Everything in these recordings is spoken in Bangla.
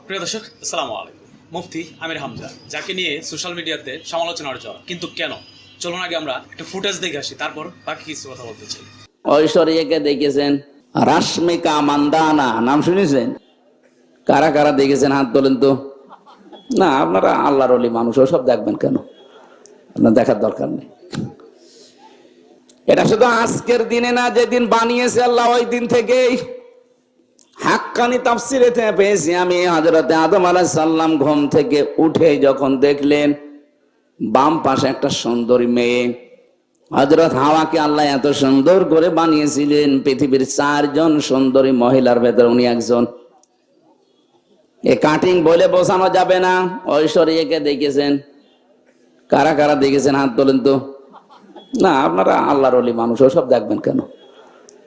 প্রিয় দর্শক, আসসালামু আলাইকুম। মুফতি আমির হামজা, যাকে নিয়ে সোশ্যাল মিডিয়াতে সমালোচনার ঝড়, কিন্তু কেন? চলুন আগে আমরা একটা ফুটেজ দেখে আসি, তারপর বাকি কিছু কথা বলতে চাই। ঐশ্বরিয়াকে দেখেছেন? রাশমিকা মান্দানা নাম শুনেছেন? কারা কারা দেখেছেন হাত তোলেন তো। না, আপনারা আল্লাহর ওলি মানুষ, ওসব দেখবেন কেন? আপনার দেখার দরকার নেই। এটা শুধু আজকের দিনে না, যেদিন বানিয়েছে আল্লাহ ওই দিন থেকেই হাক্কানি তাফসিরে পেয়েছি আমি। হযরতে আদম আলাইহিস সালাম ঘুম থেকে উঠে যখন দেখলেন বাম পাশে একটা সুন্দরী মেয়ে, হযরত হাওয়াকে আল্লাহ এত সুন্দর করে বানিয়েছিলেন, পৃথিবীর 4 জন সুন্দরী মহিলার ভেতর উনি একজন। এ কাটিং বলে বোঝানো যাবে না। ঐশ্বরিয়াকে দেখেছেন? কারা কারা দেখেছেন হাত তোলেন তো। না, আপনারা আল্লাহর ওলি মানুষ, ওসব দেখবেন কেন?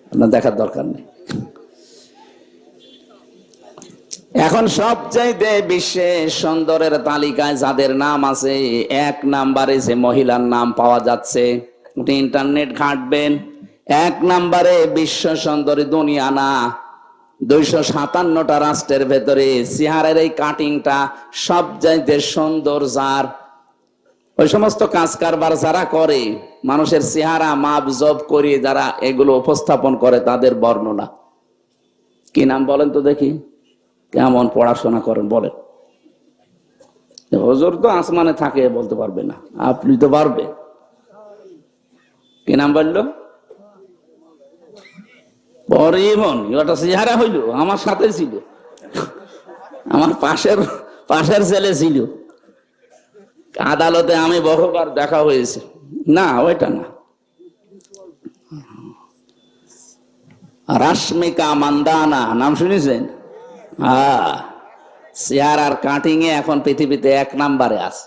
আপনার দেখার দরকার নেই। এখন সবচাইতে বিশ্বে সুন্দরের তালিকায় যাদের নাম আছে, 1 নম্বরে যে মহিলার নাম পাওয়া যাচ্ছে, আপনি ইন্টারনেট ঘাঁটবেন, 1 নম্বরে বিশ্ব সুন্দরী দুনিয়া না, 257টা রাষ্ট্রের ভেতরে চেহারার এই কাটিংটা সবচাইতে সুন্দর যার। ওই সমস্ত কাজ কারবার যারা করে, মানুষের চেহারা মাপ জব করে যারা এগুলো উপস্থাপন করে, তাদের বর্ণনা কি নাম বলেন তো দেখি? কেমন পড়াশোনা করেন বলেন? হুজুর তো আসমানে থাকে, বলতে পারবে না, আপনি তো পারবে। কি নাম বললো? পরিমন। ওটা চেহারা হইল, আমার সাথে ছিল, আমার পাশের ছেলে ছিল, আদালতে আমি বহুবার দেখা হয়েছে। না, ওইটা না। রাশমিকা মান্দানা নাম শুনেছেন? হ্যাঁ, চেহারার কাটিং এ এখন পৃথিবীতে 1 নম্বরে আছে।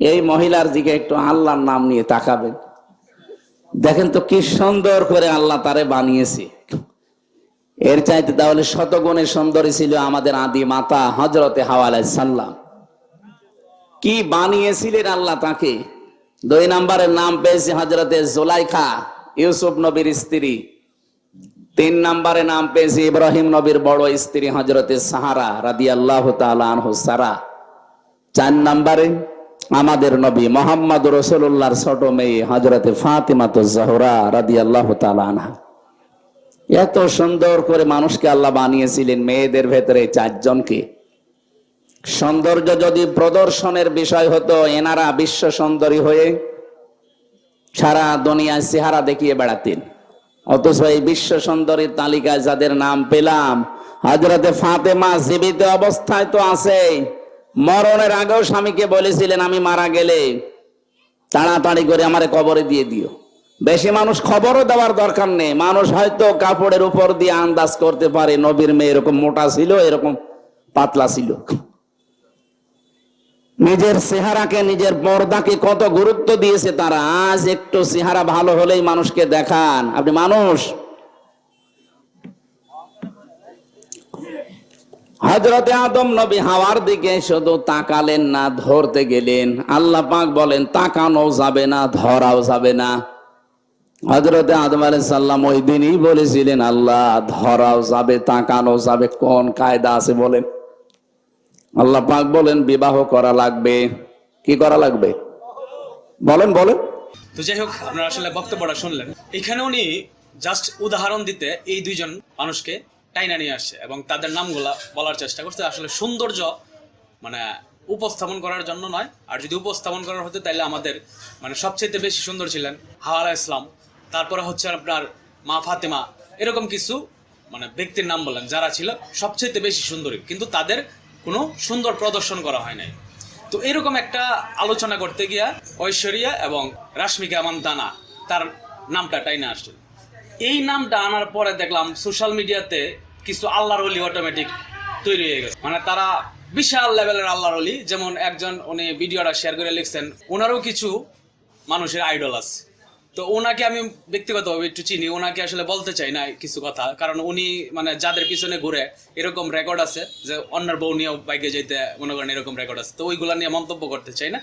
এই মহিলার দিকে একটু আল্লাহর নাম নিয়ে তাকাবেন, দেখেন তো কি সুন্দর করে আল্লাহ তারে বানিয়েছে। এর চাইতে তাহলে শতগুণে সুন্দরী ছিল আমাদের আদি মাতা হযরতে হাওয়া আলাইহিস সালাম। কি বানিয়েছিলেন আল্লাহ তাকে। 2 নম্বরের নাম পেয়েছে হযরতে জুলাইখা, ইউসুফ নবীর স্ত্রী। 3 নম্বরে নাম পেয়েছে ইব্রাহিম নবীর বড় স্ত্রী হযরতে সাহারা রাদিয়াল্লাহু তাআলা আনহু সারা। 4 নম্বরে আমাদের নবী মুহাম্মদ রাসূলুল্লাহর ছোট মেয়ে হযরতে ফাতিমাতুজ জাহরা রাদিয়াল্লাহু তাআলা আনহা। এত সুন্দর করে মানুষকে আল্লাহ বানিয়েছিলেন, মেয়েদের ভেতরে 4 জনকে। সৌন্দর্য যদি প্রদর্শনের বিষয় হতো, এনারা বিশ্ব সুন্দরী হয়ে সারা দুনিয়ায় চেহারা দেখিয়ে বেড়াতেন। অথচ এই বিশ্ব সুন্দরীর তালিকায় যাদের নাম পেলাম, হযরতে ফাতেমা জীবিত অবস্থায় তো আছে, মরণের আগেও স্বামীকে বলেছিলেন আমি মারা গেলে তাড়াতাড়ি করে আমারে কবরে দিয়ে দিও। বেশি মানুষ খবরও দেওয়ার দরকার নেই, মানুষ হয়তো কাপড়ের উপর দিয়ে আন্দাজ করতে পারে নবীর মেয়ে এরকম মোটা ছিল, এরকম পাতলা ছিল। নিজের চেহারাকে, নিজের পর্দাকে কত গুরুত্ব দিয়েছে তারা। আজ একটু চেহারা ভালো হলেই মানুষকে দেখান আপনি মানুষ। হযরতে আদম নবী হাওয়ার দিকে শুধু তাকালেন না, ধরতে গেলেন। আল্লাহ পাক বলেন তাকানো যাবে না, ধরাও যাবে না। হযরতে আদম আলাইহিস সালাম ওই দিনই বলেছিলেন আল্লাহ ধরাও যাবে, তাকানো যাবে, কোন কায়দা আছে বলেন? আল্লাহ পাক বলেন বিবাহ করা লাগবে। কি করা লাগবে বলেন বলেন? তো যাই হোক, আপনারা আসলে বক্তব্যটা শুনলেন। এখানে উনি জাস্ট উদাহরণ দিতে এই 2 জন মানুষকে টাইনা নিয়ে আসছে এবং তাদের নামগুলা বলার চেষ্টা করছে। আসলে সৌন্দর্য মানে উপস্থাপন করার জন্য নয়, আর যদি উপস্থাপন করার হতো তাহলে আমাদের মানে সবচেয়ে বেশি সুন্দর ছিলেন হাওয়া আলাইহিস সালাম, তারপরে হচ্ছে আপনার মা ফাতেমা, এরকম কিছু মানে ব্যক্তির নাম বলেন যারা ছিল সবচেয়ে বেশি সুন্দরী, কিন্তু তাদের কোনো সুন্দর প্রদর্শন করা হয় নাই। তো এরকম একটা আলোচনা করতে গিয়া ঐশ্বরিয়া এবং রাশমিকা মান্দানা তার নামটা টাইনা আসছে। এই নামটা আনার পরে দেখলাম সোশ্যাল মিডিয়াতে কিছু আল্লাহর ওলি অটোমেটিক তৈরি হয়ে গেছে। মানে তারা বিশাল লেভেলের আল্লাহর ওলি। যেমন একজন উনি ভিডিওটা শেয়ার করে লিখছেন ওনারও কিছু মানুষের আইডল আছে। তো ওনাকে আমি ব্যক্তিগতভাবে একটু চিনি, ওনাকে আসলে বলতে চাই না কিছু কথা, কারণ উনি মানে যাদের পিছনে ঘুরে এরকম রেকর্ড আছে যে অন্যের বউ নিয়েও বাইকে যেতে মনে করেন এরকম রেকর্ড আছে। তো ওইগুলা নিয়ে মন্তব্য করতে চাই না।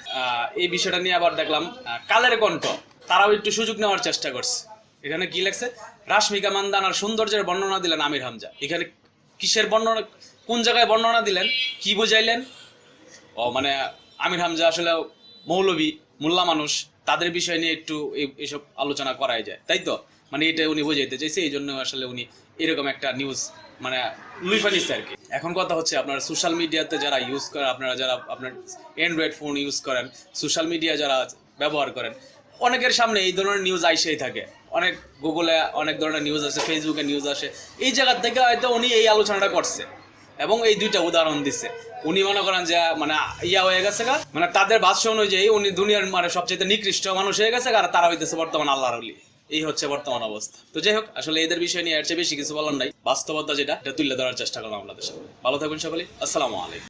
এই বিষয়টা নিয়ে আবার দেখলাম কালের কণ্ঠ তারাও একটু সুযোগ নেওয়ার চেষ্টা করছে। এখানে কি লেখছে? রাশমিকা মান্দানার সৌন্দর্যের বর্ণনা দিলেন আমির হামজা। এখানে কিসের বর্ণনা, কোন জায়গায় বর্ণনা দিলেন, কি বুঝাইলেন? ও মানে আমির হামজা আসলে মৌলবী, মোল্লা মানুষ, তাদের বিষয় নিয়ে একটু এইসব আলোচনা করাই যায়, তাই তো? মানে এটা উনি বোঝাইতে চাইছে, এই জন্য আসলে উনি এরকম একটা নিউজ মানে লুইফা নিচ্ছে আর কি। এখন কথা হচ্ছে, আপনার সোশ্যাল মিডিয়াতে যারা ইউজ করেন, আপনারা যারা আপনার অ্যান্ড্রয়েড ফোন ইউজ করেন, সোশ্যাল মিডিয়া যারা ব্যবহার করেন, অনেকের সামনে এই ধরনের নিউজ আইসেই থাকে। অনেক গুগলে অনেক ধরনের নিউজ আসে, ফেসবুকে নিউজ আসে, এই জায়গার থেকে হয়তো উনি এই আলোচনাটা করছে এবং এই দুইটা উদাহরণ দিচ্ছে। উনি মনে করেন যে মানে ইয়া হয়ে গেছে গা, মানে তাদের ভাষ্য অনুযায়ী উনি দুনিয়ার মানে সবচেয়ে নিকৃষ্ট মানুষ হয়ে গেছে, আর তারা হইতেছে বর্তমান আল্লাহর ওলি। এই হচ্ছে বর্তমান অবস্থা। তো যাই হোক, আসলে এদের বিষয় নিয়ে এর চেয়ে বেশি কিছু বলার নাই, বাস্তবতা যেটা এটা তুলে ধরার চেষ্টা করলাম আপনাদের সামনে। ভালো থাকুন সকলে, আসসালামু আলাইকুম।